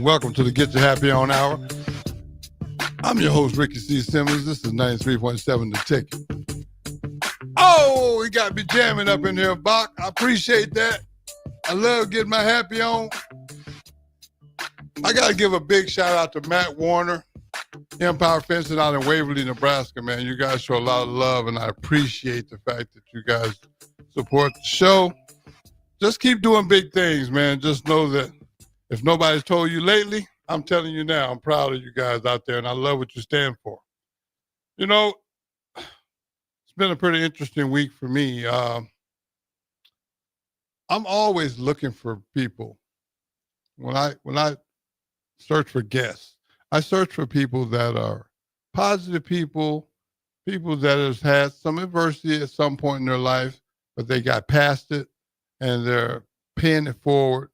Welcome to the Get Your Happy On Hour. I'm your host, Ricky C. Simmons. This is 93.7 The Ticket. Oh, we got me jamming up in here, Bach. I appreciate that. I love getting my happy on. I got to give a big shout out to Matt Warner, Empire Fencing out in Waverly, Nebraska, man. You guys show a lot of love, and I appreciate the fact that you guys support the show. Just keep doing big things, man. Just know that if nobody's told you lately, I'm telling you now, I'm proud of you guys out there, and I love what you stand for. You know, it's been a pretty interesting week for me. I'm always looking for people. When I search for guests, I search for people that are positive people that have had some adversity at some point in their life, but they got past it, and they're paying it forward.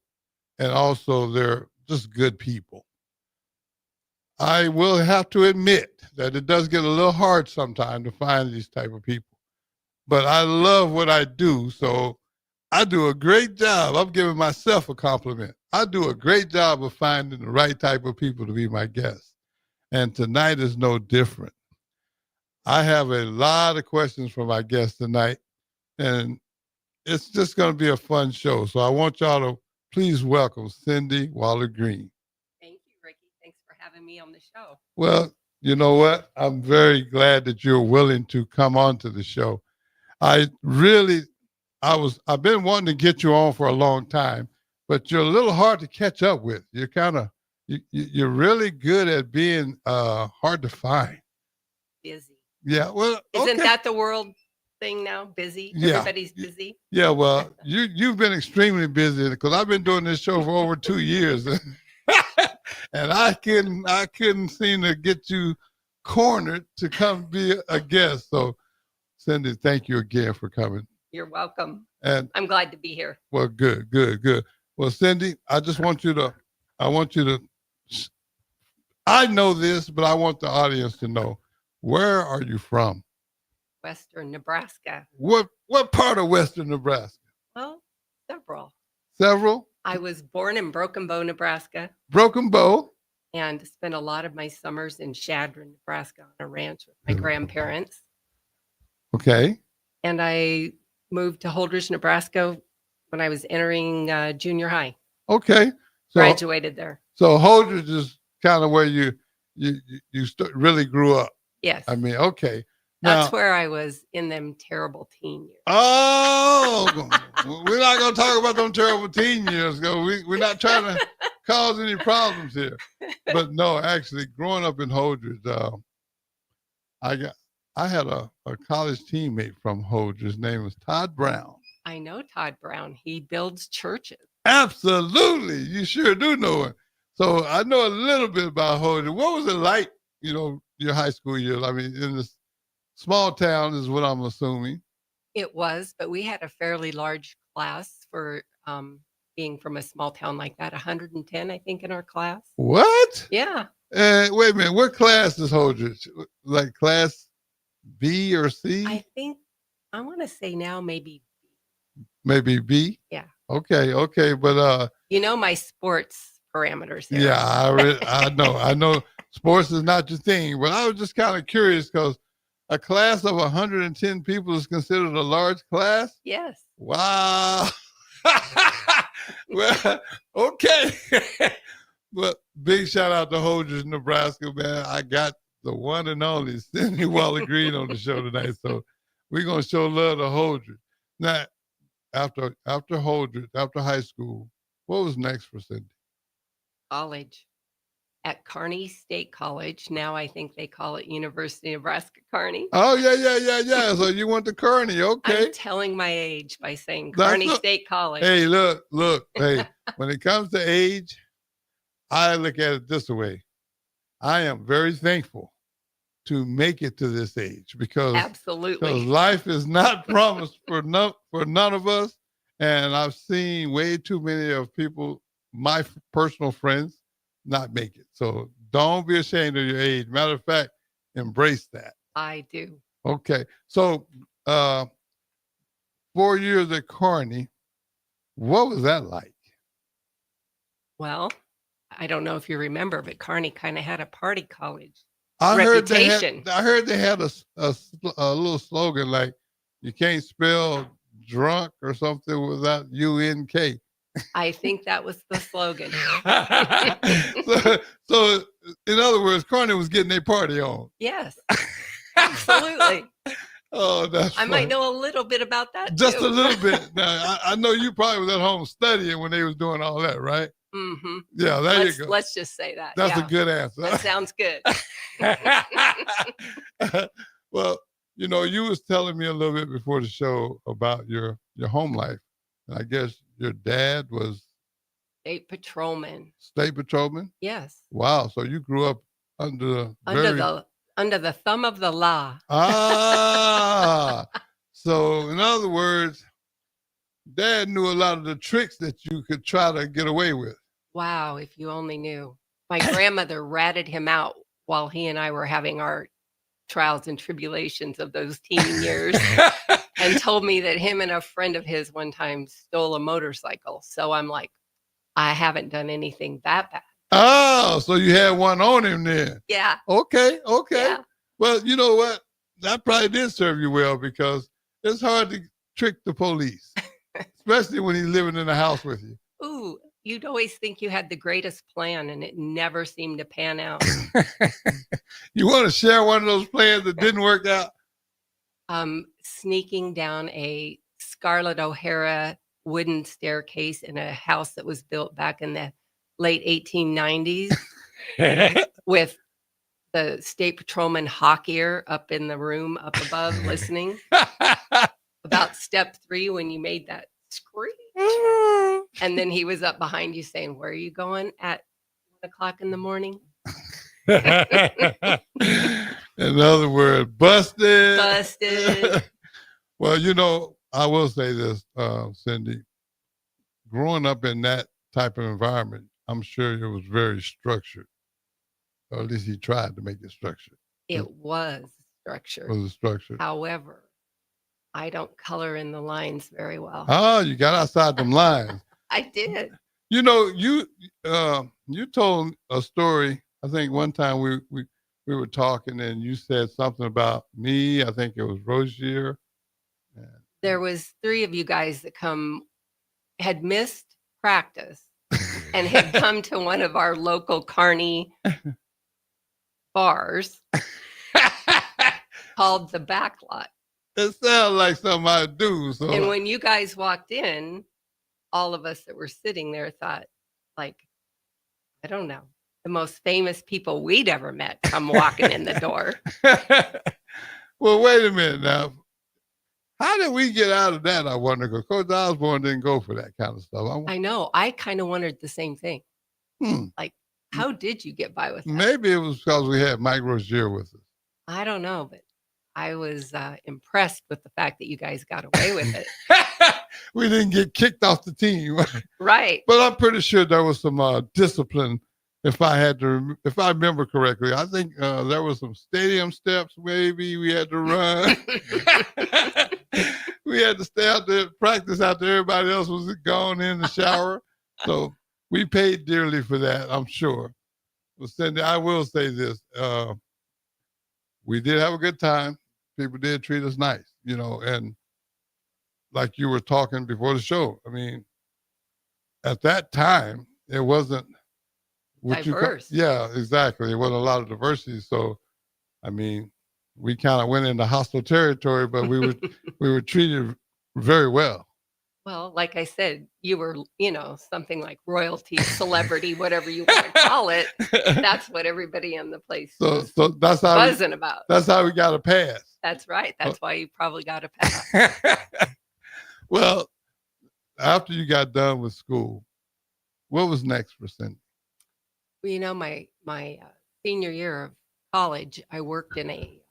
And also, they're just good people. I will have to admit that it does get a little hard sometimes to find these type of people. But I love what I do, so I do a great job. I'm giving myself a compliment. I do a great job of finding the right type of people to be my guests. And tonight is no different. I have a lot of questions for my guests tonight, and it's just going to be a fun show. So I want y'all to please welcome Cindy Waller-Green. Thank you, Ricky. Thanks for having me on the show. Well, you know what? I'm very glad that you're willing to come on to the show. I've been wanting to get you on for a long time, but you're a little hard to catch up with. You're really good at being hard to find. Busy. Yeah, well, Isn't that the world thing now? Busy? Yeah. Everybody's busy? Yeah, well, you've been extremely busy because I've been doing this show for over 2 years. And I couldn't seem to get you cornered to come be a guest. So, Cindy, thank you again for coming. You're welcome. And I'm glad to be here. Well, good. Well, Cindy, I know this, but I want the audience to know, where are you from? Western Nebraska. What part of Western Nebraska? Well, several. Several? I was born in Broken Bow, Nebraska. Broken Bow? And spent a lot of my summers in Chadron, Nebraska on a ranch with my grandparents. Okay. And I moved to Holdrege, Nebraska when I was entering junior high. Okay. So, graduated there. So Holdrege is kind of where you really grew up. Yes. I mean, okay. That's where I was in them terrible teen years. Oh, we're not going to talk about them terrible teen years. We're not trying to cause any problems here. But no, actually, growing up in Holdrege, I had a college teammate from Holdrege. His name was Todd Brown. I know Todd Brown. He builds churches. Absolutely. You sure do know him. So I know a little bit about Holdrege. What was it like, your high school years? I mean, in this small town is what I'm assuming. It was, but we had a fairly large class for being from a small town like that. 110, I think, in our class. What? Yeah. Wait a minute. What class is Holdridge? Like class B or C? I think I want to say now maybe, Maybe B. yeah. Okay, okay, but You know my sports parameters there. yeah, I know. Sports is not your thing, but I was just kind of curious because a class of 110 people is considered a large class. Yes. Wow. Well, okay. But big shout out to Holdridge, Nebraska, man. I got the one and only Cindy Waller Green on the show tonight, so we're gonna show love to Holdridge. Now, after Holdridge, after high school, what was next for Cindy? College at Kearney State College. Now I think they call it University of Nebraska Kearney. Oh yeah. So you went to Kearney, okay? I'm telling my age by saying That's Kearney a- State College. Hey, look. Hey, when it comes to age, I look at it this way. I am very thankful to make it to this age because Absolutely. life is not promised for none of us. And I've seen way too many of people, my personal friends, not make it. So don't be ashamed of your age. Matter of fact, embrace that. I do. Okay. So 4 years at Kearney, what was that like? Well, I don't know if you remember, but Kearney kind of had a party college. I heard Reputation. they had a little slogan like you can't spell drunk or something without UNK. I think that was the slogan. so in other words, Kearney was getting their party on. Yes, absolutely. Oh, that's I funny. might know a little bit about that. Just too. a little bit. Now, I know you probably was at home studying when they was doing all that, right? Mm-hmm. Yeah, there you go. Let's just say that. That's yeah. a good answer. That sounds good. Well, you was telling me a little bit before the show about your home life. And I guess your dad was State patrolman. state patrolman. Yes. Wow. So you grew up under the thumb of the law. So in other words, Dad knew a lot of the tricks that you could try to get away with. Wow, if you only knew. My grandmother ratted him out while he and I were having our trials and tribulations of those teen years and told me that him and a friend of his one time stole a motorcycle. So I'm like, I haven't done anything that bad. Oh, so you had one on him then. Yeah. Okay. Yeah. Well, you know what? That probably did serve you well because it's hard to trick the police, especially when he's living in the house with you. Ooh, you'd always think you had the greatest plan and it never seemed to pan out. You want to share one of those plans that didn't work out? Sneaking down a Scarlett O'Hara wooden staircase in a house that was built back in the late 1890s with the state patrolman Hawkier up in the room up above listening. About step 3 when you made that screech. And then he was up behind you saying, where are you going at 1 o'clock in the morning? In other words, busted. Busted. Well, I will say this, Cindy. Growing up in that type of environment, I'm sure it was very structured. Or at least he tried to make it structured. It was structured. Was it structured? However, I don't color in the lines very well. Oh, you got outside them lines. I did. You told a story. I think one time we were talking and you said something about me. I think it was Rozier. There was 3 of you guys that had missed practice and had come to one of our local Kearney bars called the Backlot. It sounds like something I do. So. And when you guys walked in, all of us that were sitting there thought, like, I don't know, the most famous people we'd ever met come walking in the door. Well, wait a minute now. How did we get out of that, I wonder? Because Coach Osborne didn't go for that kind of stuff. I know. I kind of wondered the same thing. Like, how did you get by with that? Maybe it was because we had Mike Rozier with us. I don't know, but I was impressed with the fact that you guys got away with it. We didn't get kicked off the team. Right. But I'm pretty sure there was some discipline if I remember correctly. I think there was some stadium steps. Maybe we had to run. We had to stay out there, practice after everybody else was gone in the shower. So we paid dearly for that, I'm sure. But Cindy, I will say this: we did have a good time. People did treat us nice, and like you were talking before the show. I mean, at that time, it wasn't what Diverse. yeah, exactly. It wasn't a lot of diversity. So, I mean, we kind of went into hostile territory, but we were treated very well. Well, like I said, you were, something like royalty, celebrity, whatever you want to call it. That's what everybody in the place was So that's how buzzing about. That's how we got a pass. That's right. That's why you probably got a pass. Well, after you got done with school, what was next for Cindy? Well, my senior year of college, I worked in a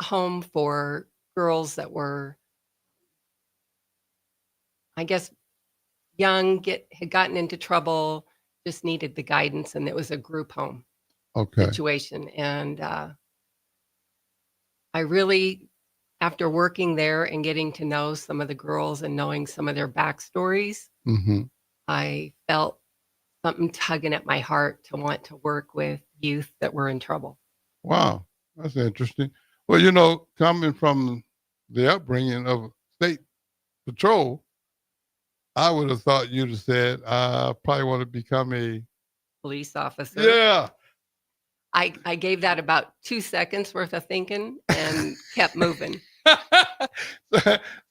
home for girls that were, I guess, young, had gotten into trouble, just needed the guidance, and it was a group home situation. And I really, after working there and getting to know some of the girls and knowing some of their backstories, I felt something tugging at my heart to want to work with youth that were in trouble. Wow, that's interesting. Well, coming from the upbringing of state patrol, I would have thought you'd have said, I probably want to become a police officer. Yeah. I gave that about 2 seconds worth of thinking and kept moving.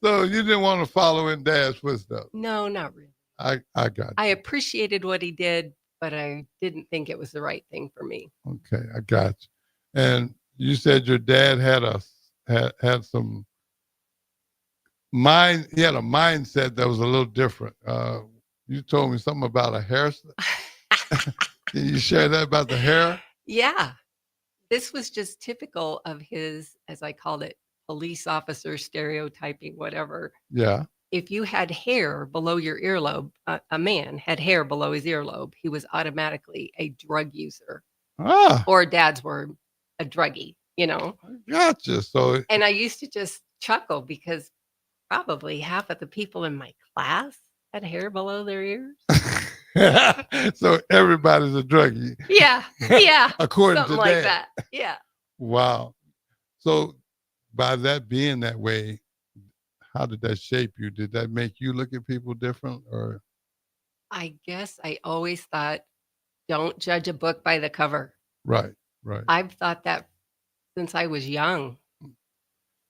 So you didn't want to follow in Dad's footsteps? No, not really. I got you. I appreciated what he did, but I didn't think it was the right thing for me. Okay, I got you. And you said your dad had some mind. He had a mindset that was a little different. You told me something about a hair. Can you share that about the hair? Yeah. This was just typical of his, as I called it, police officer stereotyping, whatever. Yeah. If you had hair below your earlobe, a man had hair below his earlobe, he was automatically a drug user. Or dads were a druggie, Gotcha. So, and I used to just chuckle because probably half of the people in my class had hair below their ears. So everybody's a druggie. Yeah. According something to like Dad. that. Yeah. Wow. So by that being that way, how did that shape you? Did that make you look at people different, or? I guess I always thought, don't judge a book by the cover. Right. I've thought that since I was young.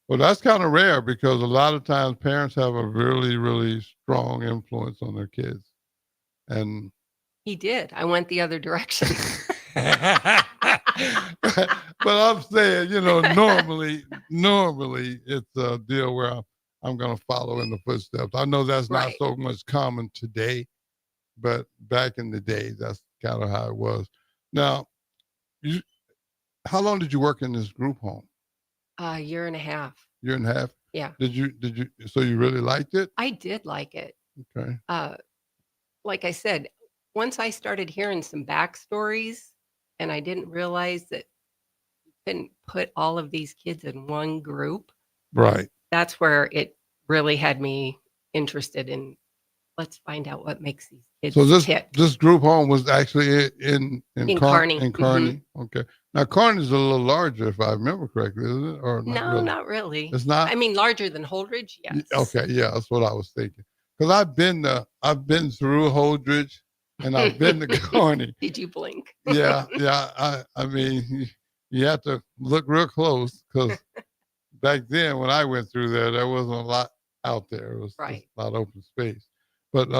Well, that's kind of rare because a lot of times parents have a really, really strong influence on their kids. And he did. I went the other direction. But I'm saying, normally it's a deal where I'm going to follow in the footsteps. I know that's not so much common today, but back in the day, that's kind of how it was. Now, how long did you work in this group home? A year and a half. Year and a half? Yeah. Did you, so you really liked it? I did like it. Okay. Like I said, once I started hearing some backstories and I didn't realize that you couldn't put all of these kids in one group. Right. That's where it really had me interested in, let's find out what makes these kids tick. This group home was actually in Kearney. In Kearney. Mm-hmm. Okay. Now Kearney's a little larger, if I remember correctly, isn't it? Or not really? Not really. It's not. I mean, larger than Holdridge. Yes. Okay. Yeah, that's what I was thinking. Because I've been through Holdridge, and I've been to Kearney. Did you blink? Yeah. I mean, you have to look real close because back then when I went through there wasn't a lot out there. It was just a lot of open space. But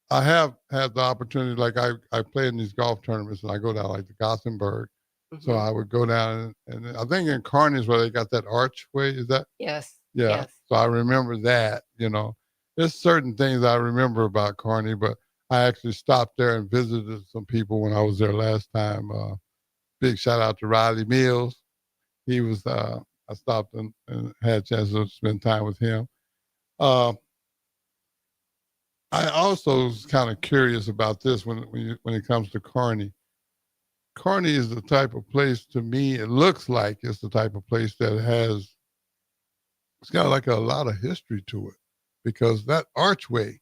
I have had the opportunity, like I play in these golf tournaments, and I go down like to Gothenburg. Mm-hmm. So I would go down, and I think in Kearney is where they got that archway. Is that? Yes. Yeah. Yes. So I remember that. There's certain things I remember about Kearney, but I actually stopped there and visited some people when I was there last time. Big shout out to Riley Mills. He was. I stopped and had a chance to spend time with him. I also was kind of curious about this when it comes to Kearney. Kearney is the type of place, to me, it looks like it's the type of place that it's got like a lot of history to it, because that archway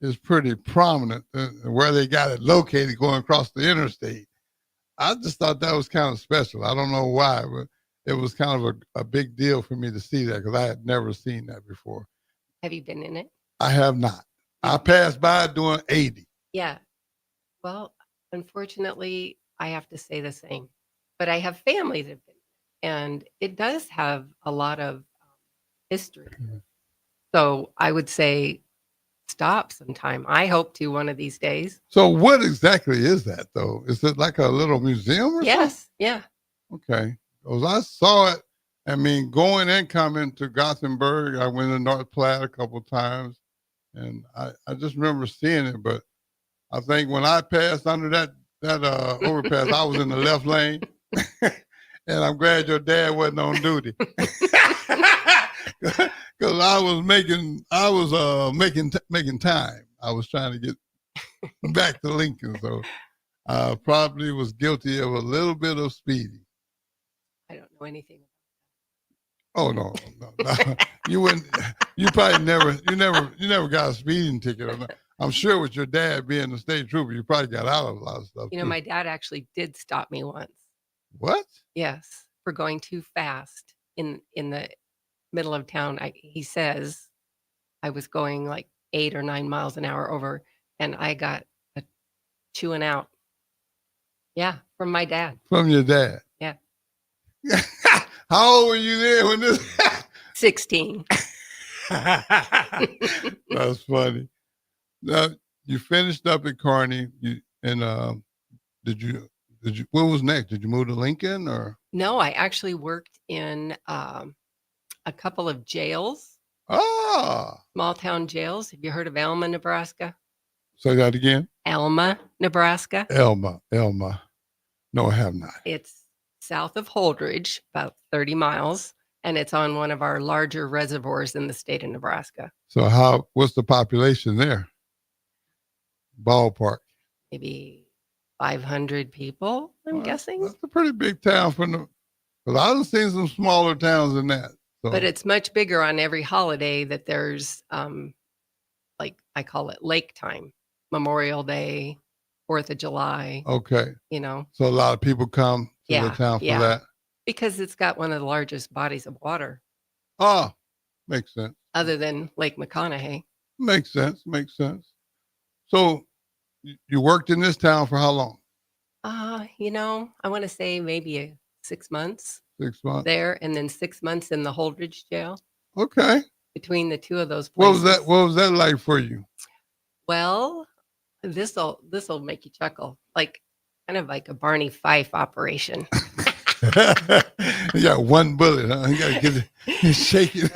is pretty prominent where they got it located going across the interstate. I just thought that was kind of special. I don't know why, but it was kind of a big deal for me to see that, because I had never seen that before. Have you been in it? I have not. I passed by doing 80. Yeah. Well, unfortunately, I have to say the same. But I have family that have been, and it does have a lot of history. So I would say stop sometime. I hope to one of these days. So what exactly is that, though? Is it like a little museum or something? Yes. Yeah. Okay. Because I saw it. I mean, going and coming to Gothenburg, I went to North Platte a couple of times, and I just remember seeing it. But I think when I passed under that overpass, I was in the left lane, and I'm glad your dad wasn't on duty, because I was making time. I was trying to get back to Lincoln, so I probably was guilty of a little bit of speeding. I don't know anything. Oh no. You wouldn't. You probably never got a speeding ticket. I'm sure with your dad being the state trooper, you probably got out of a lot of stuff. You know, my dad actually did stop me once. What? Yes, for going too fast in the middle of town. He says I was going like 8 or 9 miles an hour over, and I got a chewing out. Yeah, from my dad. From your dad? Yeah. How old were you there when this? 16. That's funny. Now, you finished up at Kearney. Did you? What was next? Did you move to Lincoln or? No, I actually worked in a couple of jails. Small town jails. Have you heard of Alma, Nebraska? Say that again. Alma, Nebraska. Alma. No, I have not. It's south of Holdridge, about 30 miles, and it's on one of our larger reservoirs in the state of Nebraska. So what's the population there? Ballpark. Maybe 500 people, I'm guessing. That's a pretty big town because I've seen some smaller towns than that. So. But it's much bigger on every holiday that there's, like I call it lake time, Memorial Day, 4th of July. Okay. You know. So a lot of people come to the town for that. Because it's got one of the largest bodies of water. Oh, makes sense. Other than Lake McConaughey. Makes sense. So you worked in this town for how long? I want to say maybe 6 months. 6 months. There, and then 6 months in the Holdridge jail. Okay. Between the two of those places. What was that like for you? Well, this'll make you chuckle. Like kind of like a Barney Fife operation. You got one bullet, huh? You gotta get it, shake it.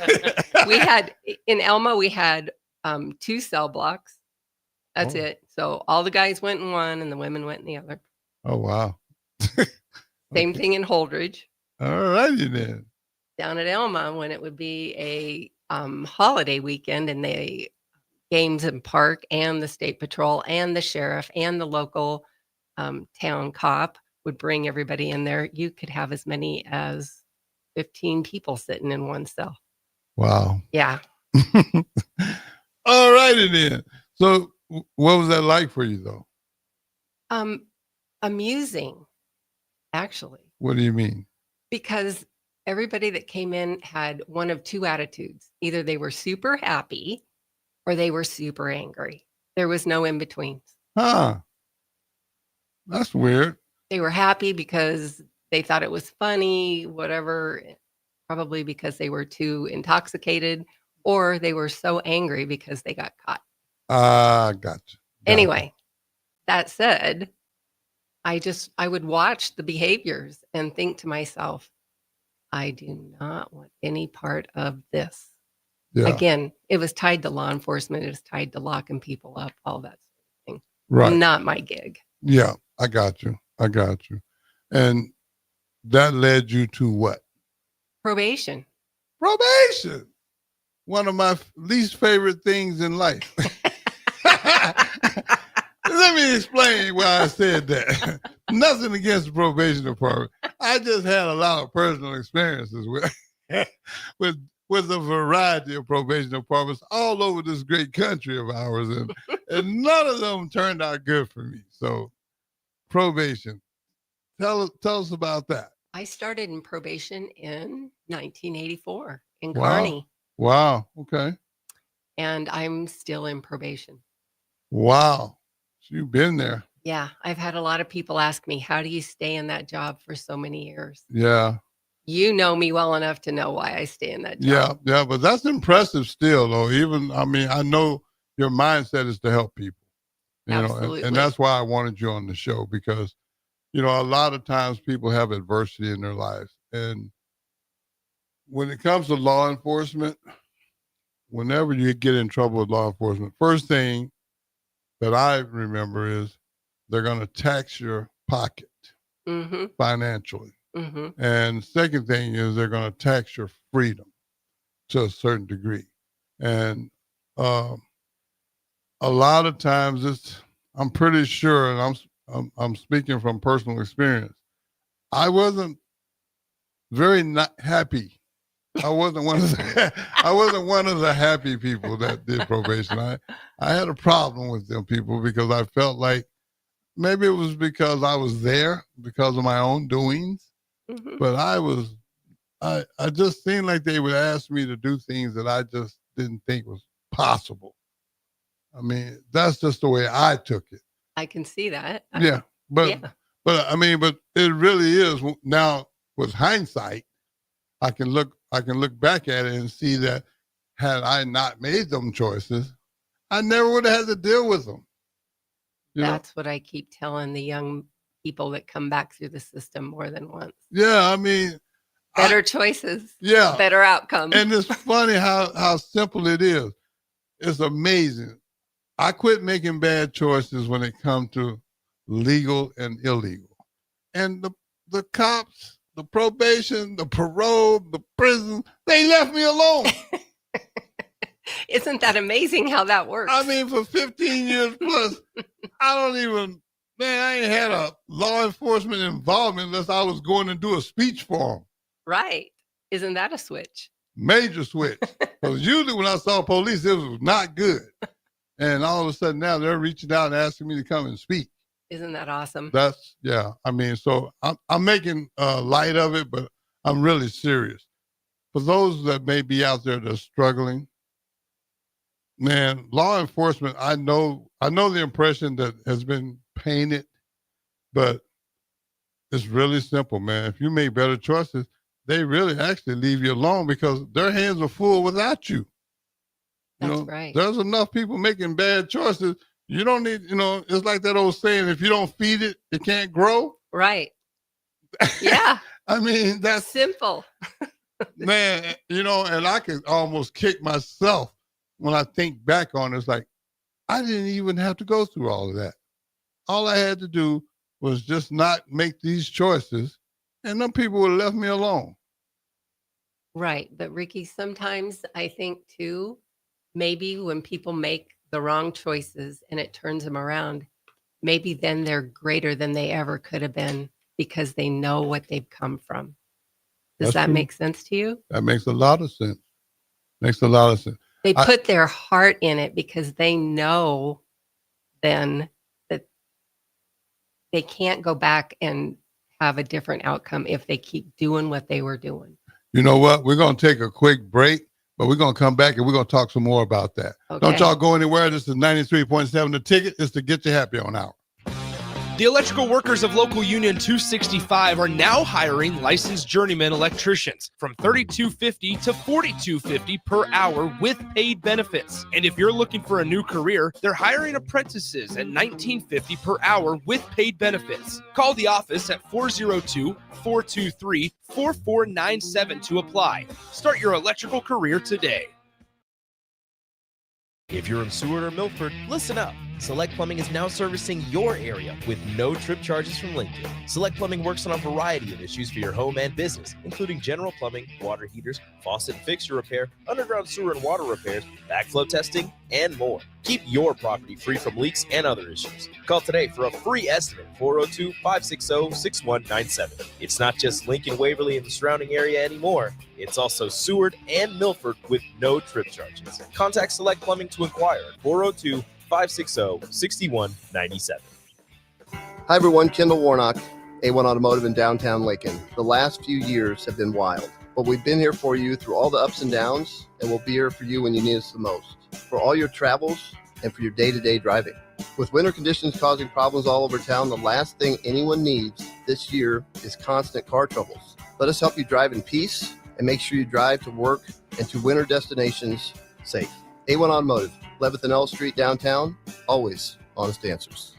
We had in Elma, we had 2 cell blocks. That's it. So all the guys went in one and the women went in the other. Oh wow. Same thing in Holdridge. All righty then. Down at Elma, when it would be a holiday weekend and they games and park and the state patrol and the sheriff and the local town cop would bring everybody in there. You could have as many as 15 people sitting in one cell. Wow. Yeah. All righty then. So what was that like for you though? Amusing, actually. What do you mean? Because everybody that came in had one of 2 attitudes. Either they were super happy or they were super angry. There was no in between. Huh. That's weird. They were happy because they thought it was funny, whatever, probably because they were too intoxicated, or they were so angry because they got caught. Gotcha. Anyway, that said, I would watch the behaviors and think to myself, I do not want any part of this. Yeah. Again, it was tied to law enforcement. It was tied to locking people up, all that sort of thing. Right. Not my gig. Yeah, I got you. And that led you to what? Probation. One of my least favorite things in life. let me explain why I said that. Nothing against the probation department. I just had a lot of personal experiences with with a variety of probation departments all over this great country of ours, and none of them turned out good for me. So, probation. Tell us about that. I started in probation in 1984 in Wow. Kearney, Wow. Okay. and I'm still in probation. Wow. So you've been there. Yeah, I've had a lot of people ask me, how do you stay in that job for so many years? Yeah. You know me well enough to know why I stay in that job. Yeah. But that's impressive still, though. I know your mindset is to help people. Absolutely. And that's why I wanted you on the show, because, a lot of times people have adversity in their lives. And when it comes to law enforcement, whenever you get in trouble with law enforcement, first thing that I remember is they're going to tax your pocket financially. And second thing is they're going to tax your freedom to a certain degree. And a lot of times I'm pretty sure, and I'm speaking from personal experience, I wasn't very not happy. I wasn't one of the happy people that did probation. I had a problem with them people because I felt like maybe it was because I was there because of my own doings, but I just seemed like they would ask me to do things that I just didn't think was possible. I mean, that's just the way I took it. I can see that. Yeah. But it really is now with hindsight, I can look back at it and see that had I not made them choices, I never would have had to deal with them. That's what I keep telling the young people that come back through the system more than once. Yeah, I mean, better choices. Yeah. Better outcomes. And it's funny how simple it is. It's amazing. I quit making bad choices when it comes to legal and illegal. And the cops, the probation, the parole, the prison, they left me alone. Isn't that amazing how that works? I mean, for 15 years plus, I ain't had a law enforcement involvement unless I was going to do a speech for them. Right. Isn't that a switch? Major switch. Because usually when I saw police, it was not good. And all of a sudden now they're reaching out and asking me to come and speak. Isn't that awesome? I mean, so I'm making light of it, but I'm really serious. For those that may be out there that are struggling, man, law enforcement, I know the impression that has been painted, but it's really simple, man. If you make better choices, they really actually leave you alone because their hands are full without you. That's right. There's enough people making bad choices. You don't need, it's like that old saying, if you don't feed it, it can't grow. Right. Yeah. I mean, that's simple. Man, and I can almost kick myself when I think back on it. It's like, I didn't even have to go through all of that. All I had to do was just not make these choices, and them people would have left me alone. Right. But Ricky, sometimes I think too, maybe when people make the wrong choices and it turns them around, maybe then they're greater than they ever could have been because they know what they've come from. Does that make sense to you? That makes a lot of sense. Makes a lot of sense. They put their heart in it because they know then that they can't go back and have a different outcome if they keep doing what they were doing. You know what? We're going to take a quick break, but we're going to come back and we're going to talk some more about that. Okay. Don't y'all go anywhere. This is 93.7. The Ticket is to Get You Happy on Hour. The electrical workers of Local Union 265 are now hiring licensed journeyman electricians from $32.50 to $42.50 per hour with paid benefits. And if you're looking for a new career, they're hiring apprentices at $19.50 per hour with paid benefits. Call the office at 402-423-4497 to apply. Start your electrical career today. If you're in Seward or Milford, listen up. Select Plumbing is now servicing your area with no trip charges from Lincoln. Select Plumbing works on a variety of issues for your home and business, including general plumbing, water heaters, faucet and fixture repair, underground sewer and water repairs, backflow testing, and more. Keep your property free from leaks and other issues. Call today for a free estimate, 402-560-6197. It's not just Lincoln, Waverly, and the surrounding area anymore. It's also Seward and Milford with no trip charges. Contact Select Plumbing to inquire at 402-560-6197. Hi everyone, Kendall Warnock, A1 Automotive in downtown Lincoln. The last few years have been wild, but we've been here for you through all the ups and downs, and we'll be here for you when you need us the most, for all your travels and for your day-to-day driving. With winter conditions causing problems all over town, the last thing anyone needs this year is constant car troubles. Let us help you drive in peace and make sure you drive to work and to winter destinations safe. A1 Automotive, 11th and L Street downtown, always honest answers.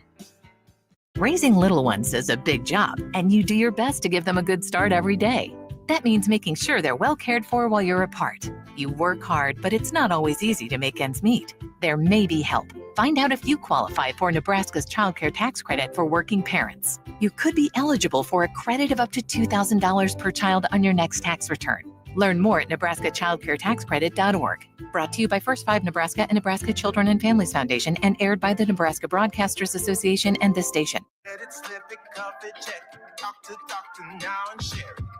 Raising little ones is a big job, and you do your best to give them a good start every day. That means making sure they're well cared for while you're apart. You work hard, but it's not always easy to make ends meet. There may be help. Find out if you qualify for Nebraska's Child Care Tax Credit for working parents. You could be eligible for a credit of up to $2,000 per child on your next tax return. Learn more at nebraskachildcaretaxcredit.org. Brought to you by First 5 Nebraska and Nebraska Children and Families Foundation, and aired by the Nebraska Broadcasters Association and this station.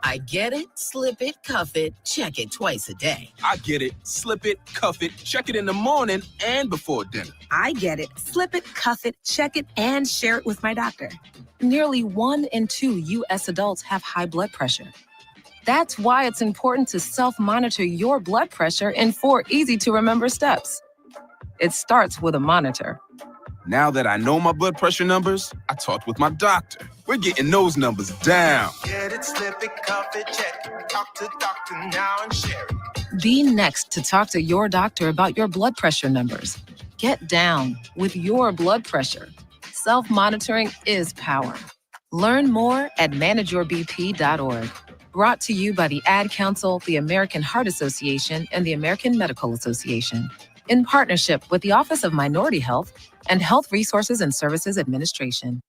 I get it, slip it, cuff it, check it twice a day. I get it, slip it, cuff it, check it in the morning and before dinner. I get it, slip it, cuff it, check it, and share it with my doctor. Nearly 1 in 2 U.S. adults have high blood pressure. That's why it's important to self-monitor your blood pressure in 4 easy-to-remember steps. It starts with a monitor. Now that I know my blood pressure numbers, I talked with my doctor. We're getting those numbers down. Get it, slip it, cuff it, check it. Talk to doctor now and share it. Be next to talk to your doctor about your blood pressure numbers. Get down with your blood pressure. Self-monitoring is power. Learn more at manageyourbp.org. Brought to you by the Ad Council, the American Heart Association, and the American Medical Association, in partnership with the Office of Minority Health and Health Resources and Services Administration.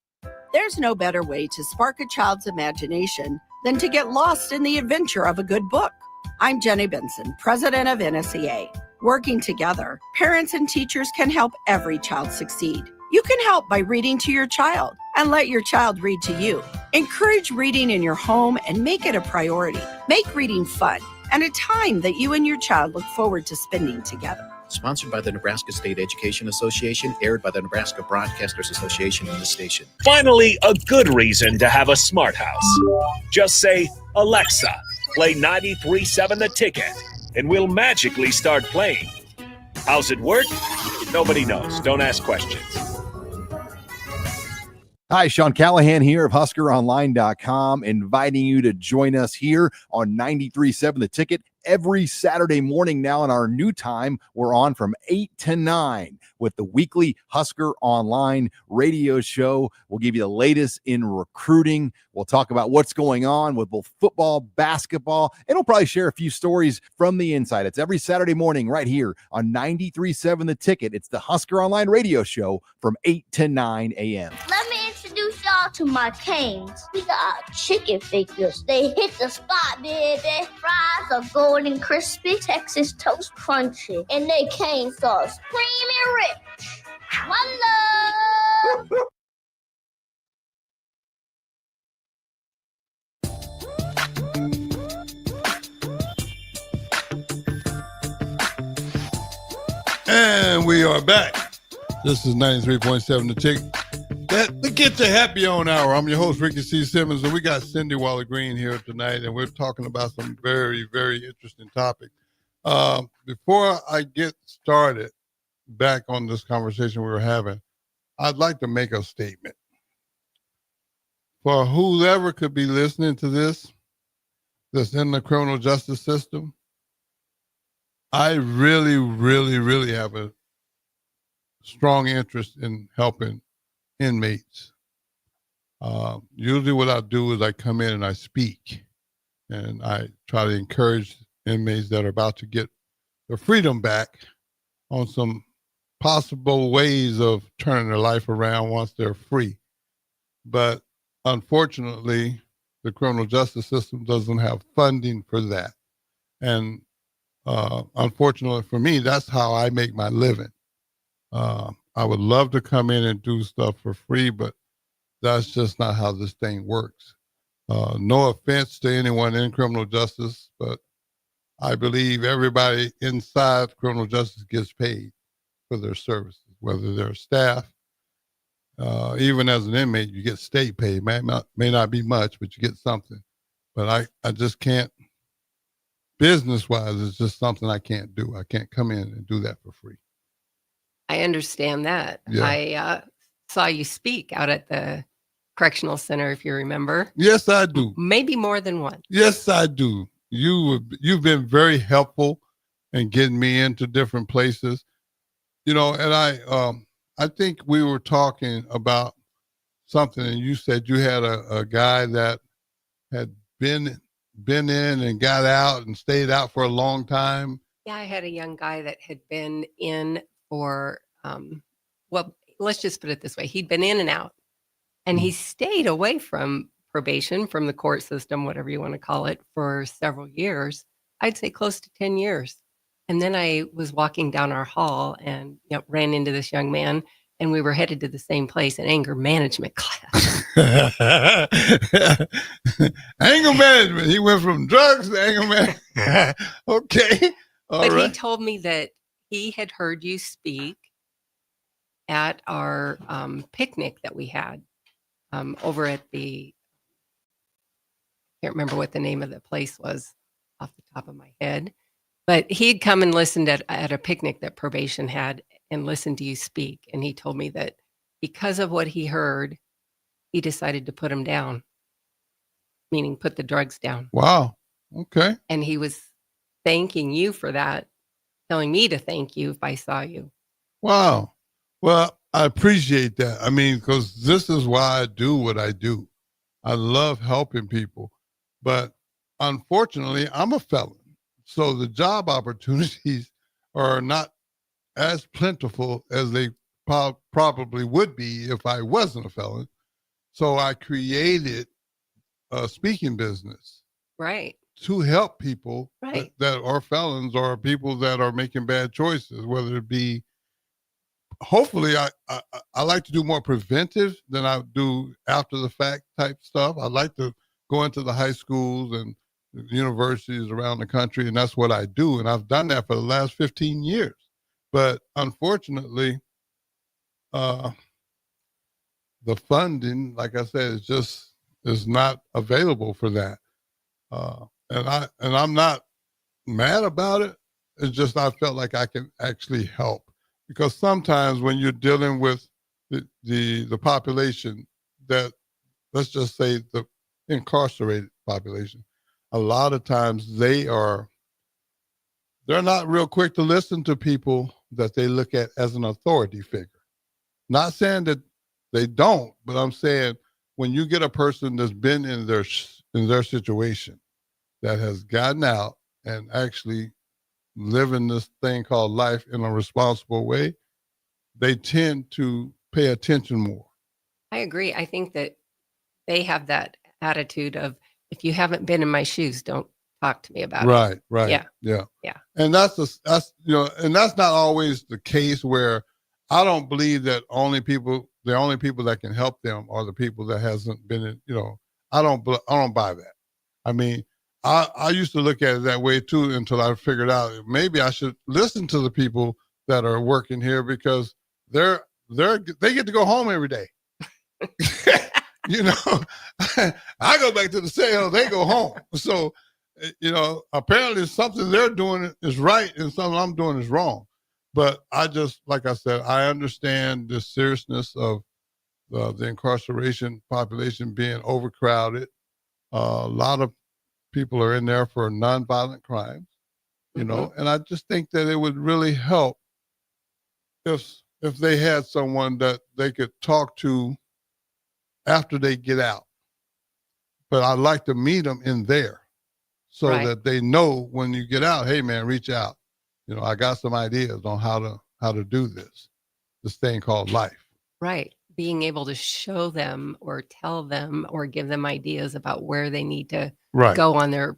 There's no better way to spark a child's imagination than to get lost in the adventure of a good book. I'm Jenny Benson, president of NSEA. Working together, parents and teachers can help every child succeed. You can help by reading to your child and let your child read to you. Encourage reading in your home and make it a priority. Make reading fun and a time that you and your child look forward to spending together. Sponsored by the Nebraska State Education Association, aired by the Nebraska Broadcasters Association and this station. Finally, a good reason to have a smart house. Just say, Alexa, play 93.7 The Ticket, and we'll magically start playing. How's it work? Nobody knows. Don't ask questions. Hi, Sean Callahan here of HuskerOnline.com, inviting you to join us here on 93.7 The Ticket every Saturday morning now. In our new time, we're on from 8 to 9 with the weekly Husker Online radio show. We'll give you the latest in recruiting. We'll talk about what's going on with both football, basketball, and we'll probably share a few stories from the inside. It's every Saturday morning right here on 93.7 The Ticket. It's the Husker Online radio show from 8 to 9 a.m. Let me introduce y'all to my canes. We got chicken fingers. They hit the spot, baby. Fries are golden crispy, Texas toast crunchy, and they cane sauce creamy rich. One love. And we are back. This is 93.7 The Tick. The Get Your Happy On Hour. I'm your host, Ricky C. Simmons, and we got Cindy Waller Green here tonight, and we're talking about some very, very interesting topics. Before I get started back on this conversation we were having, I'd like to make a statement. For whoever could be listening to this that's in the criminal justice system, I really, really, really have a strong interest in helping inmates. Usually what I do is I come in and I speak, and I try to encourage inmates that are about to get their freedom back on some possible ways of turning their life around once they're free. But unfortunately, the criminal justice system doesn't have funding for that. And unfortunately for me, that's how I make my living. I would love to come in and do stuff for free, but that's just not how this thing works. No offense to anyone in criminal justice, but I believe everybody inside criminal justice gets paid for their services, whether they're staff. Even as an inmate, you get state pay. May not be much, but you get something. But I just can't, business-wise, it's just something I can't do. I can't come in and do that for free. I understand that. Yeah. I saw you speak out at the correctional center, if you remember. Yes, I do. Maybe more than one. Yes, I do. You've been very helpful in getting me into different places. You know, and I think we were talking about something, and you said you had a guy that had been in and got out and stayed out for a long time. Yeah, I had a young guy that had been in for, well, let's just put it this way. He'd been in and out, and he stayed away from probation, from the court system, whatever you want to call it, for several years. I'd say close to 10 years. And then I was walking down our hall and ran into this young man, and we were headed to the same place, an anger management class. Anger management. He went from drugs to anger management. Okay. But he told me that he had heard you speak at our picnic that we had over at the, I can't remember what the name of the place was off the top of my head, but he'd come and listened at a picnic that probation had and listened to you speak. And he told me that because of what he heard, he decided to put him down, meaning put the drugs down. Wow. Okay. And he was thanking you for that, telling me to thank you if I saw you. Wow. Well, I appreciate that. I mean, because this is why I do what I do. I love helping people. But unfortunately, I'm a felon. So the job opportunities are not as plentiful as they probably would be if I wasn't a felon. So I created a speaking business. Right. To help people right. that are felons or people that are making bad choices, whether it be, hopefully I like to do more preventive than I do after the fact type stuff. I like to go into the high schools and universities around the country, and that's what I do. And I've done that for the last 15 years. But unfortunately, the funding, like I said, is not available for that. And I'm not mad about it. It's just I felt like I can actually help, because sometimes when you're dealing with the population that, let's just say the incarcerated population, a lot of times they're not real quick to listen to people that they look at as an authority figure. Not saying that they don't, but I'm saying when you get a person that's been in their situation, that has gotten out and actually living this thing called life in a responsible way, they tend to pay attention more. I agree. I think that they have that attitude of, if you haven't been in my shoes, don't talk to me about it. Right. Yeah. And that's and that's not always the case, where I don't believe that the only people that can help them are the people that hasn't been in, I don't buy that. I mean, I used to look at it that way too, until I figured out maybe I should listen to the people that are working here, because they get to go home every day. I go back to the cell, they go home. So, apparently something they're doing is right and something I'm doing is wrong. But I just, like I said, I understand the seriousness of the incarceration population being overcrowded. A lot of people are in there for nonviolent crimes, and I just think that it would really help if they had someone that they could talk to after they get out. But I'd like to meet them in there so that they know when you get out, hey man, reach out. I got some ideas on how to how to do this thing called life. Right. Being able to show them or tell them or give them ideas about where they need to Right. go on their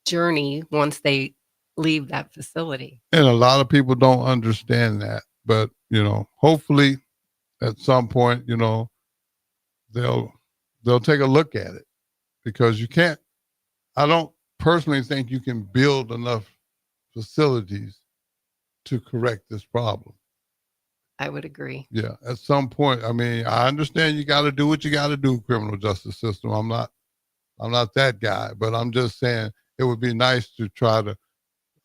journey once they leave that facility. And a lot of people don't understand that, but hopefully at some point, they'll take a look at it, because I don't personally think you can build enough facilities to correct this problem. I would agree. Yeah, at some point. I mean, I understand you got to do what you got to do, criminal justice system. I'm not that guy, but I'm just saying it would be nice to try to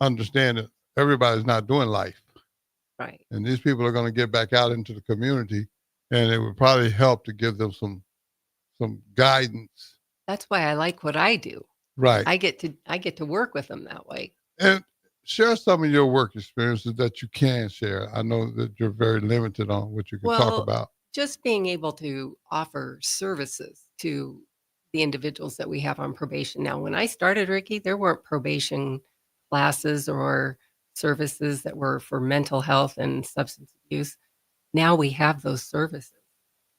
understand that everybody's not doing life. Right. And these people are going to get back out into the community, and it would probably help to give them some guidance. That's why I like what I do. Right. I get to work with them that way. And share some of your work experiences that you can share. I know that you're very limited on what you can talk about. Just being able to offer services to the individuals that we have on probation. Now, when I started, Ricky, there weren't probation classes or services that were for mental health and substance abuse. Now we have those services.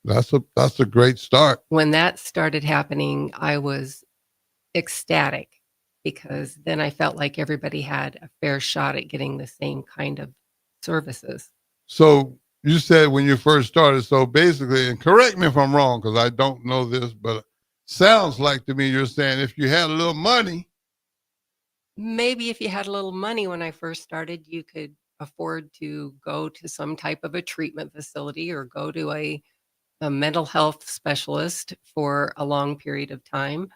That's a great start. When that started happening, I was ecstatic, because then I felt like everybody had a fair shot at getting the same kind of services. So you said when you first started, so basically, and correct me if I'm wrong, because I don't know this, but sounds like to me you're saying if you had a little money. Maybe if you had a little money when I first started, you could afford to go to some type of a treatment facility or go to a mental health specialist for a long period of time,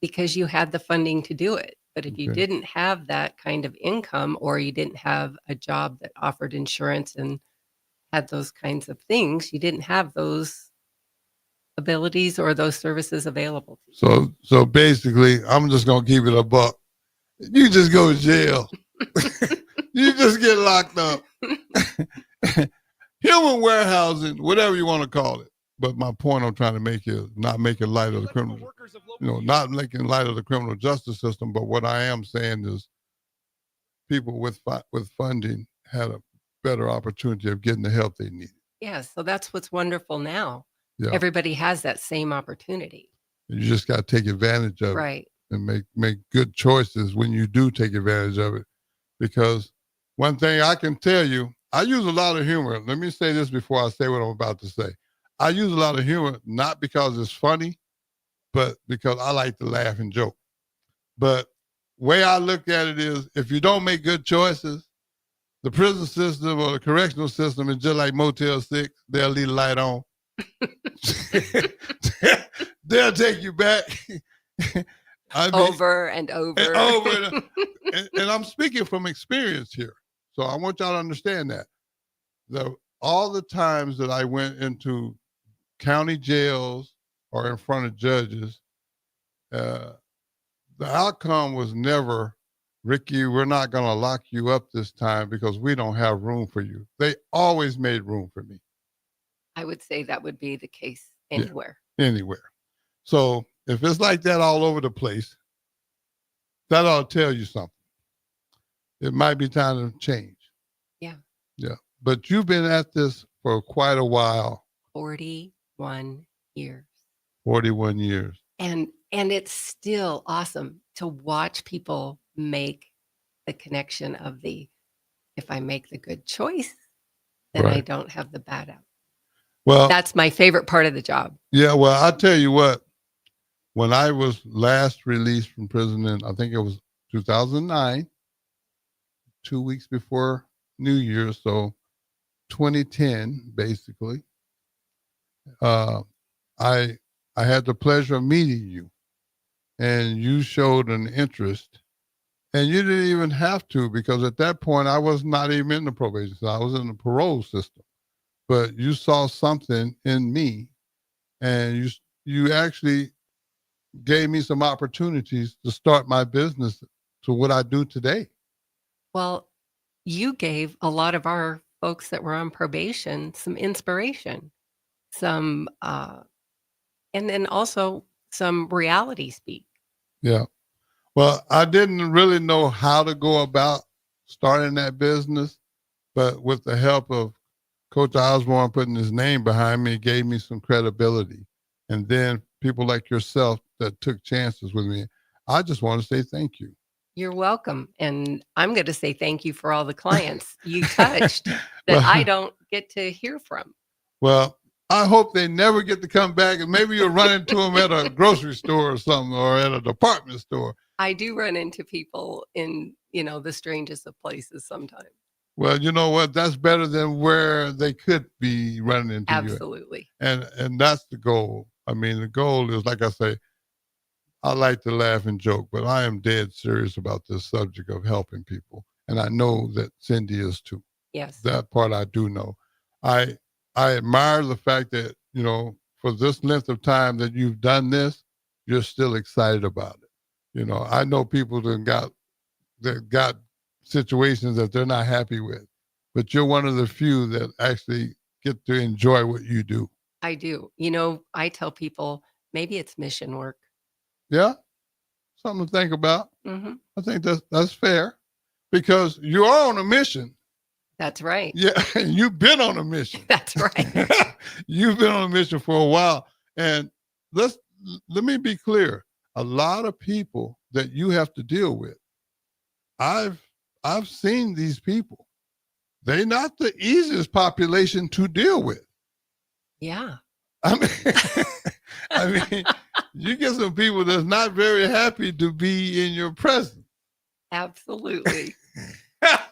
because you had the funding to do it. But if you didn't have that kind of income, or you didn't have a job that offered insurance and had those kinds of things, you didn't have those abilities or those services available to you. So basically, I'm just going to keep it a buck. You just go to jail. You just get locked up. Human warehousing, whatever you want to call it. But my point I'm trying to make is not making light of the criminal, not making light of the criminal justice system. But what I am saying is people with funding had a better opportunity of getting the help they needed. Yeah, so that's what's wonderful now. Yeah. Everybody has that same opportunity. You just got to take advantage of Right. it and make good choices when you do take advantage of it. Because one thing I can tell you, I use a lot of humor. Let me say this before I say what I'm about to say. I use a lot of humor, not because it's funny, but because I like to laugh and joke. But way I look at it is, if you don't make good choices, the prison system or the correctional system is just like Motel 6. They'll leave the light on. They'll take you back. Over and over. And over. And I'm speaking from experience here. So I want y'all to understand that. All the times that I went into county jails or in front of judges, the outcome was never, Ricky, we're not going to lock you up this time because we don't have room for you. They always made room for me. I would say that would be the case anywhere. Yeah, anywhere. So if it's like that all over the place, that ought to tell you something. It might be time to change. Yeah. Yeah. But you've been at this for quite a while. 41 years. 41 years. And it's still awesome to watch people make the connection of if I make the good choice, then I don't have the bad out. Well, that's my favorite part of the job. Yeah, well, I'll tell you what, when I was last released from prison in, I think it was 2009, 2 weeks before New Year's, so 2010, basically, I had the pleasure of meeting you, and you showed an interest, and you didn't even have to, because at that point I was not even in the probation system. I was in the parole system, but you saw something in me, and you actually gave me some opportunities to start my business to what I do today. Well, you gave a lot of our folks that were on probation some inspiration, some, and then also some reality speak. Yeah. Well, I didn't really know how to go about starting that business, But with the help of Coach Osborne putting his name behind me, it gave me some credibility. And then people like yourself that took chances with me. I just want to say thank you. You're welcome. And I'm going to say thank you for all the clients you touched that Well- I don't get to hear from. Well, I hope they never get to come back, and maybe you'll run into them at a grocery store or something, or at a department store. I do run into people in, the strangest of places sometimes. Well, you know what? That's better than where they could be running into you. Absolutely. And that's the goal. I mean, the goal is, like I say, I like to laugh and joke, but I am dead serious about this subject of helping people. And I know that Cindy is too. Yes. That part I do know. I admire the fact that, for this length of time that you've done this, you're still excited about it. I know people that got situations that they're not happy with, but you're one of the few that actually get to enjoy what you do. I do. I tell people maybe it's mission work. Yeah, something to think about. Mm-hmm. I think that's fair, because you are on a mission. That's right. Yeah, and you've been on a mission. That's right. You've been on a mission for a while, and let me be clear. A lot of people that you have to deal with, I've seen these people. They're not the easiest population to deal with. Yeah. I mean, you get some people that's not very happy to be in your presence. Absolutely.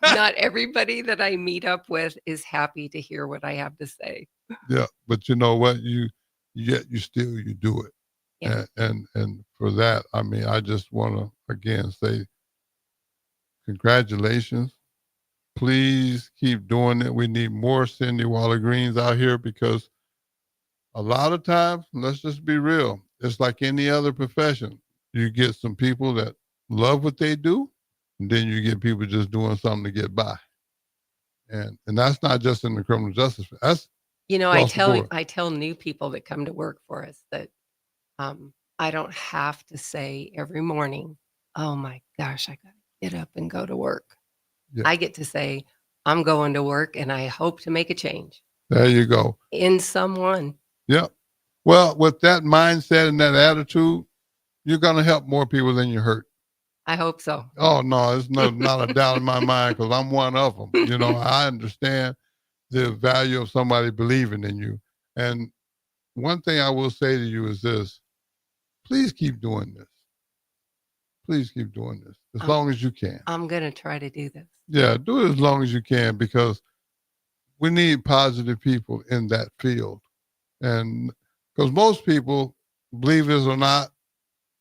Not everybody that I meet up with is happy to hear what I have to say. Yeah, but you know what? You do it. Yeah. And for that, I mean, I just want to again say congratulations. Please keep doing it. We need more Cindy Waller Greens out here, because a lot of times, let's just be real, it's like any other profession. You get some people that love what they do, and then you get people just doing something to get by. And that's not just in the criminal justice. That's I tell new people that come to work for us that I don't have to say every morning, oh my gosh, I got to get up and go to work. Yeah. I get to say, I'm going to work and I hope to make a change. There you go. In someone. Yeah. Well, with that mindset and that attitude, you're going to help more people than you hurt. I hope so. Oh, no, it's not a doubt in my mind, because I'm one of them. I understand the value of somebody believing in you. And one thing I will say to you is this: please keep doing this. Please keep doing this as long as you can. I'm going to try to do this. Yeah, do it as long as you can, because we need positive people in that field. And because most people, believe it or not,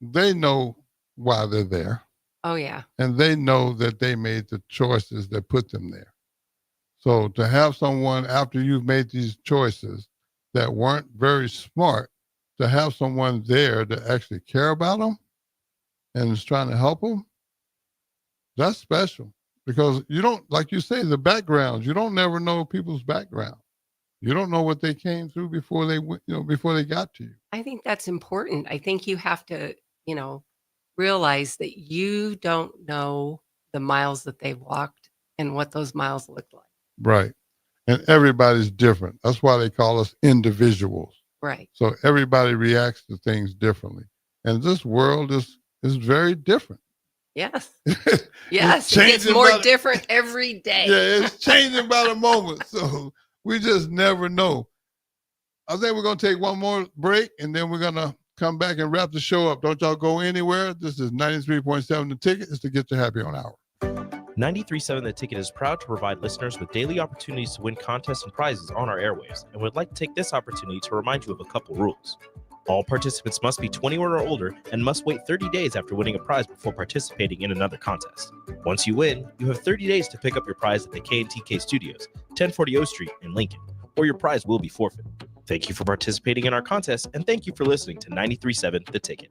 they know why they're there. Oh, yeah. And they know that they made the choices that put them there. So to have someone, after you've made these choices that weren't very smart, to have someone there to actually care about them and is trying to help them, that's special. Because you don't, like you say, the backgrounds, you don't never know people's background. You don't know what they came through before they went, before they got to you. I think that's important. I think you have to, realize that you don't know the miles that they've walked and what those miles look like. Right. And everybody's different. That's why they call us individuals. Right. So everybody reacts to things differently. And this world is very different. Yes. Yes. It gets more different every day. Yeah, it's changing by the moment. So we just never know. I think we're going to take one more break, and then we're going to come back and wrap the show up. Don't y'all go anywhere. This is 93.7 The Ticket. It's to Get You Happy on Hour. 93.7 The Ticket is proud to provide listeners with daily opportunities to win contests and prizes on our airwaves, and would like to take this opportunity to remind you of a couple rules. All participants must be 21 or older and must wait 30 days after winning a prize before participating in another contest. Once you win, you have 30 days to pick up your prize at the K&TK Studios, 1040 O Street in Lincoln, or your prize will be forfeited. Thank you for participating in our contest, and thank you for listening to 93.7 The Ticket.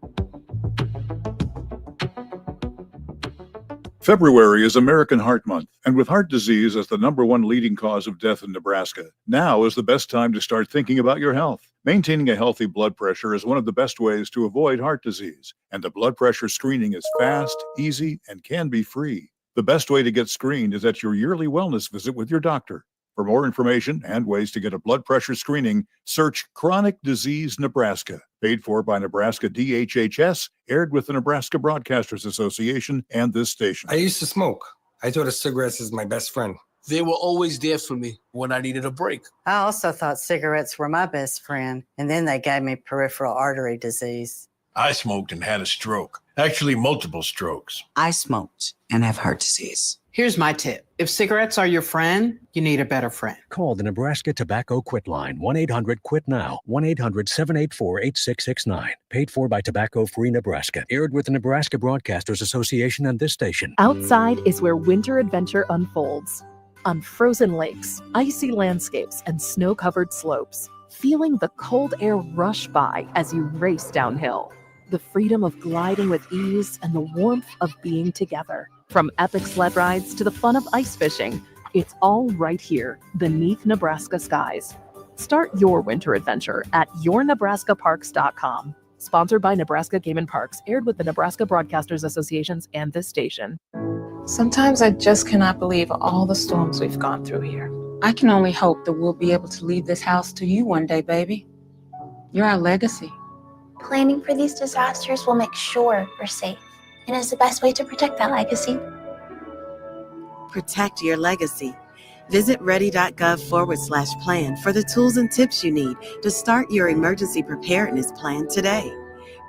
February is American Heart Month, and with heart disease as the #1 leading cause of death in Nebraska, now is the best time to start thinking about your health. Maintaining a healthy blood pressure is one of the best ways to avoid heart disease, and the blood pressure screening is fast, easy, and can be free. The best way to get screened is at your yearly wellness visit with your doctor. For more information and ways to get a blood pressure screening, search Chronic Disease Nebraska. Paid for by Nebraska DHHS, aired with the Nebraska Broadcasters Association and this station. I used to smoke. I thought of cigarettes as my best friend. They were always there for me when I needed a break. I also thought cigarettes were my best friend, and then they gave me peripheral artery disease. I smoked and had a stroke. Actually, multiple strokes. I smoked and have heart disease. Here's my tip. If cigarettes are your friend, you need a better friend. Call the Nebraska Tobacco Quit Line, 1-800-QUIT-NOW, 1-800-784-8669. Paid for by Tobacco Free Nebraska. Aired with the Nebraska Broadcasters Association and this station. Outside is where winter adventure unfolds. On frozen lakes, icy landscapes, and snow-covered slopes. Feeling the cold air rush by as you race downhill. The freedom of gliding with ease and the warmth of being together. From epic sled rides to the fun of ice fishing, it's all right here beneath Nebraska skies. Start your winter adventure at yournebraskaparks.com. Sponsored by Nebraska Game and Parks, aired with the Nebraska Broadcasters Associations and this station. Sometimes I just cannot believe all the storms we've gone through here. I can only hope that we'll be able to leave this house to you one day, baby. You're our legacy. Planning for these disasters will make sure we're safe and is the best way to protect that legacy. Protect your legacy. Visit ready.gov/plan for the tools and tips you need to start your emergency preparedness plan today.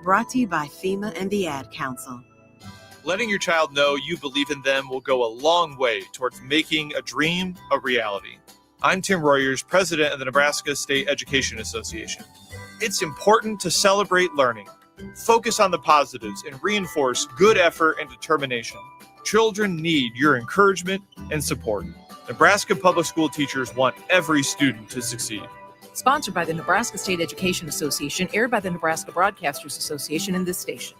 Brought to you by FEMA and the Ad Council. Letting your child know you believe in them will go a long way towards making a dream a reality. I'm Tim Royers, president of the Nebraska State Education Association. It's important to celebrate learning, focus on the positives, and reinforce good effort and determination. Children need your encouragement and support. Nebraska public school teachers want every student to succeed. Sponsored by the Nebraska State Education Association, aired by the Nebraska Broadcasters Association and this station.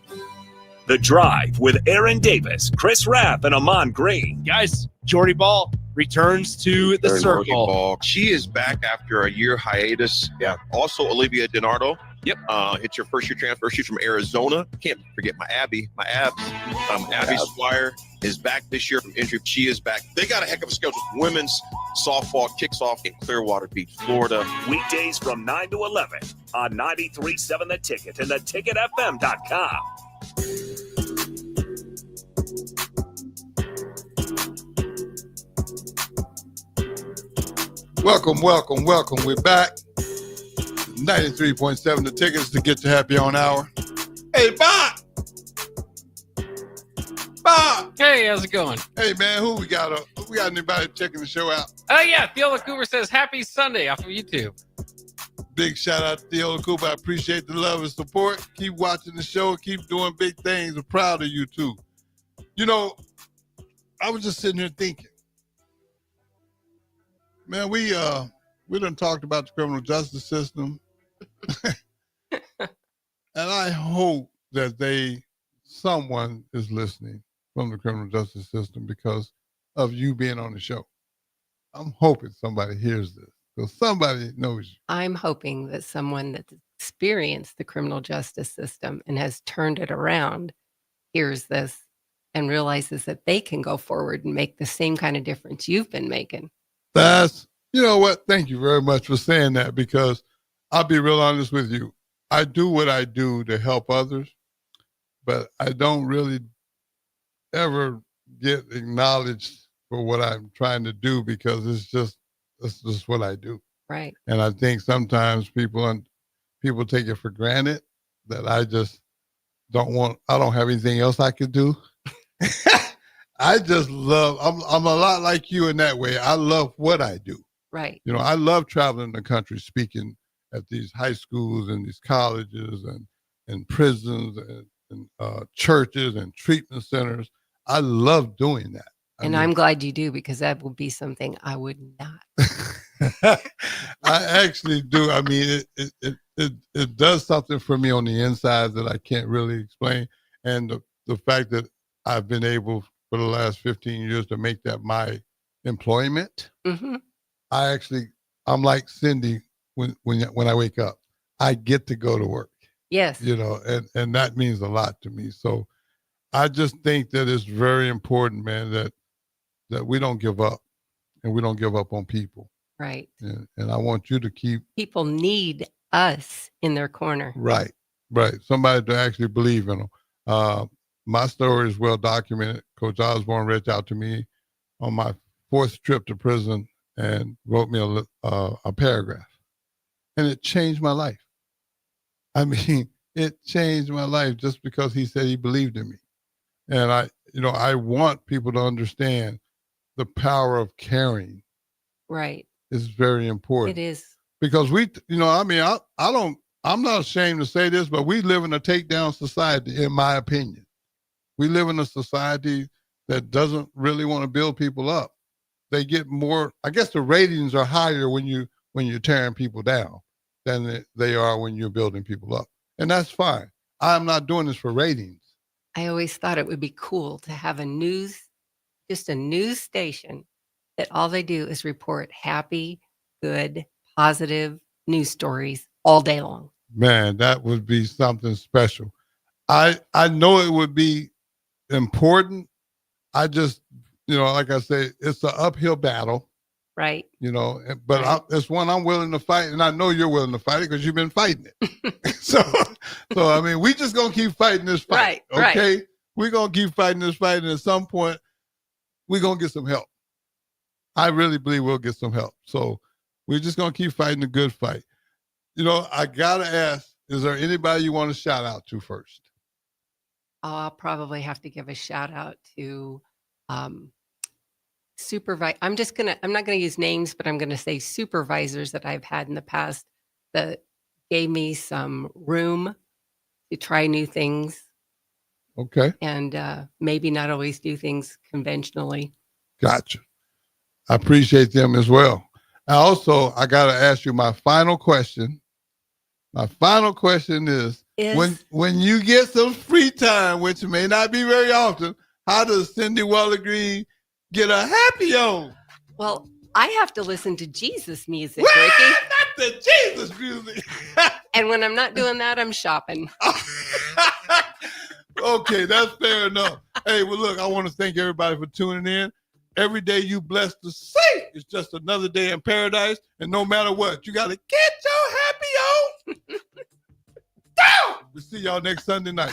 The Drive with Aaron Davis, Chris Rapp, and Amon Green. Guys, Jordy Ball returns to the circle. She is back after a year hiatus. Yeah. Also, Olivia DiNardo. Yep. It's your first year transfer. She's from Arizona. Can't forget my abs. Abby Squire is back this year from injury. She is back. They got a heck of a schedule. Women's softball kicks off in Clearwater Beach, Florida. Weekdays from 9 to 11 on 93.7 The Ticket and theticketfm.com. Welcome. We're back. 93.7 The Tickets to get to happy on hour. Hey, Bob! Bob! Hey, how's it going? Hey, man, who we got? We got anybody checking the show out? Yeah, Theola Cooper says happy Sunday off of YouTube. Big shout out to Theola Cooper. I appreciate the love and support. Keep watching the show. Keep doing big things. We're proud of you, too. You know, I was just sitting here thinking, man, we done talked about the criminal justice system. And I hope that someone is listening from the criminal justice system because of you being on the show. I'm hoping somebody hears this because somebody knows you. I'm hoping that someone that's experienced the criminal justice system and has turned it around hears this and realizes that they can go forward and make the same kind of difference you've been making. You know what? Thank you very much for saying that because I'll be real honest with you. I do what I do to help others, but I don't really ever get acknowledged for what I'm trying to do because it's just what I do. Right. And I think sometimes people take it for granted that I just I don't have anything else I could do. I just love, I'm a lot like you in that way. I love what I do. Right. You know, I love traveling the country, speaking at these high schools and these colleges and prisons and churches and treatment centers. I love doing that. I'm glad you do because that would be something I would not. I actually do. I mean, it does something for me on the inside that I can't really explain. And the fact that I've been able for the last 15 years to make that my employment. Mm-hmm. I'm like Cindy when I wake up. I get to go to work. Yes. You know, and that means a lot to me. So I just think that it's very important, man, that that we don't give up, and we don't give up on people. Right. And I want you to keep People need us in their corner. right. Somebody to actually believe in them. My story is well documented. Coach Osborne reached out to me on my 4th trip to prison and wrote me a paragraph, and it changed my life. I mean, it changed my life just because he said he believed in me. And I want people to understand the power of caring. Right. Is very important. It is. Because I'm not ashamed to say this, but we live in a takedown society, in my opinion. We live in a society that doesn't really want to build people up. They get more, I guess the ratings are higher when you're tearing people down than they are when you're building people up. And that's fine. I'm not doing this for ratings. I always thought it would be cool to have a news station that all they do is report happy, good, positive news stories all day long. Man, that would be something special. I know it would be important. I just, like I say, it's an uphill battle. Right. But it's one I'm willing to fight, and I know you're willing to fight it because you've been fighting it. so I mean, we just gonna keep fighting this fight. Right, okay? right. We're gonna keep fighting this fight, and at some point, we're gonna get some help. I really believe we'll get some help. So we're just gonna keep fighting the good fight. I gotta ask, is there anybody you want to shout out to first? I'll probably have to give a shout out to supervise. I'm not gonna use names, but I'm gonna say supervisors that I've had in the past that gave me some room to try new things. Okay. And maybe not always do things conventionally. Gotcha. I appreciate them as well. I got to ask you my final question. My final question is when you get some free time, which may not be very often, how does Cindy Waller-Green get a happy on? Well, I have to listen to Jesus music, Ricky. Not the Jesus music. And when I'm not doing that, I'm shopping. Okay, that's fair enough. Hey, well, look, I want to thank everybody for tuning in. Every day you blessed to see is just another day in paradise. And no matter what, you got to get your happy on. We'll see y'all next Sunday night.